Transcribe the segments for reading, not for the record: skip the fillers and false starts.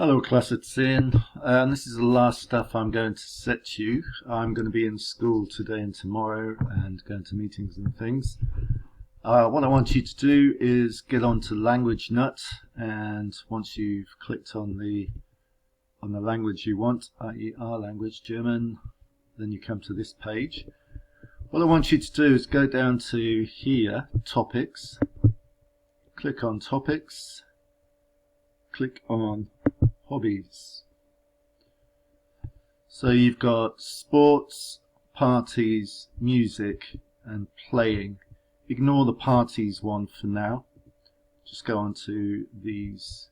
Hello class, it's Ian. This is the last stuff I'm going to set you. I'm going to be in school today and tomorrow and going to meetings and things. What I want you to do is get onto Languagenut, and once you've clicked on the language you want, i.e. our language, German, then you come to this page. What I want you to do is go down to here, Topics, click on Topics, click on Hobbies. So you've got sports, parties, music and playing. Ignore the parties one for now. Just go on to these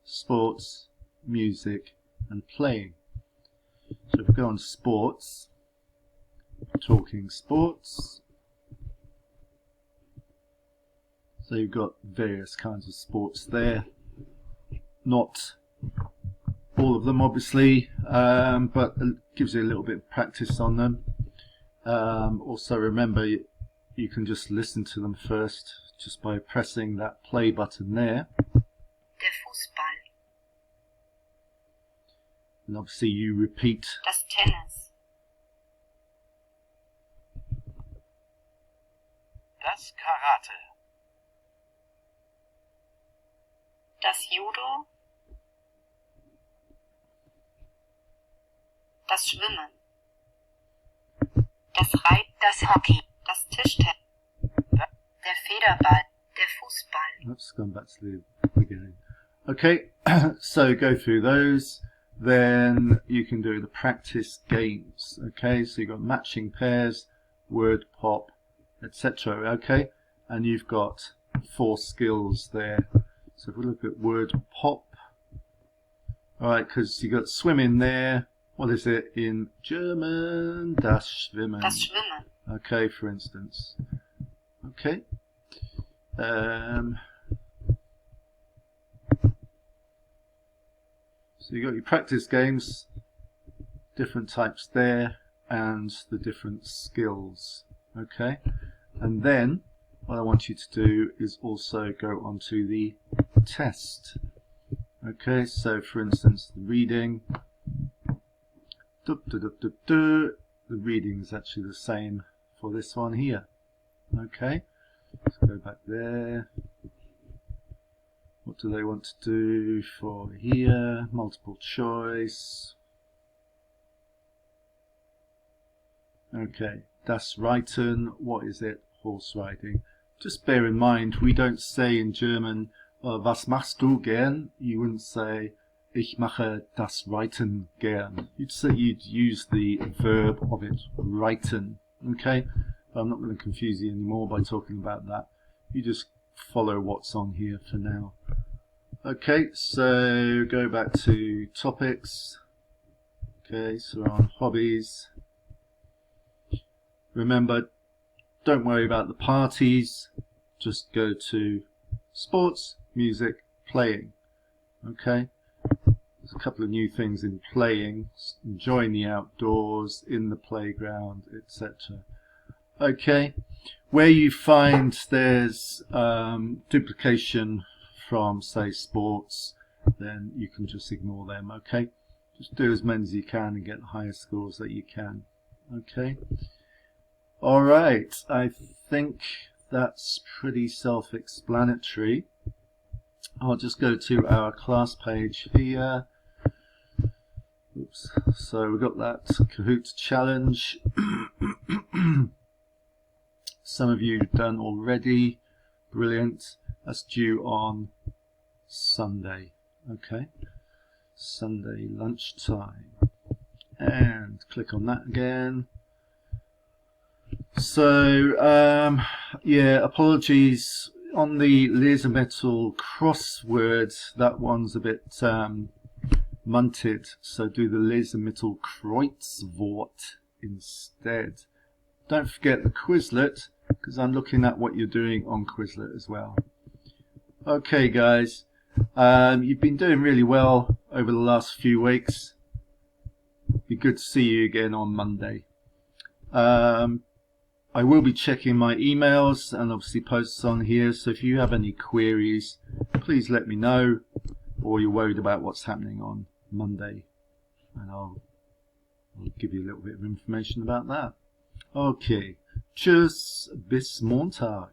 sports, music and playing. So if we go on sports, talking sports. So you've got various kinds of sports there. Not all of them obviously, but it gives you a little bit of practice on them. Also remember, you can just listen to them first just by pressing that play button there. Der Fußball. And obviously you repeat. Das Tennis. Das Karate. Das Judo. Das Schwimmen. Das das Hockey. Das Tischtennis. Der Federball. Der Fußball. Let's go back to the beginning. Okay, so go through those. Then you can do the practice games. Okay, so you've got matching pairs, word pop, etc. Okay, and you've got 4 skills there. So if we look at word pop, alright, because you got swim in there. What is it in German? Das Schwimmen. Das Schwimmen. Okay, for instance. Okay. So you got your practice games, different types there, and the different skills. Okay, and then what I want you to do is also go on to the test. Okay, so for instance, the reading. The reading is actually the same for this one here. Okay, let's go back there. What do they want to do for here? Multiple choice. Okay, das Reiten. What is it? Horse riding. Just bear in mind, we don't say in German, was machst du gern? You wouldn't say, ich mache das Reiten gern. You'd use the verb of it, reiten. Okay, but I'm not going to confuse you anymore by talking about that. You just follow what's on here for now. Okay, so go back to topics. Okay, so we're on hobbies. Remember, don't worry about the parties. Just go to sports, music, playing. Okay, there's a couple of new things in playing. Enjoying the outdoors, in the playground, etc. Okay, where you find there's duplication from, say, sports, then you can just ignore them. Okay, just do as many as you can and get the highest scores that you can. Okay, alright, I think that's pretty self-explanatory. I'll just go to our class page here. Oops. So we've got that Kahoot challenge. Some of you have done already. Brilliant. That's due on Sunday. Okay. Sunday lunchtime. And click on that again. So, yeah, apologies. On the Lesemittel crossword, that one's a bit munted. So do the Lesemittel Kreuzwort instead. Don't forget the Quizlet, because I'm looking at what you're doing on Quizlet as well. Okay guys, you've been doing really well over the last few weeks. Be good to see you again on Monday. I will be checking my emails and obviously posts on here, so if you have any queries, please let me know. or you're worried about what's happening on Monday, and I'll give you a little bit of information about that. Okay, tschüss, bis Montag.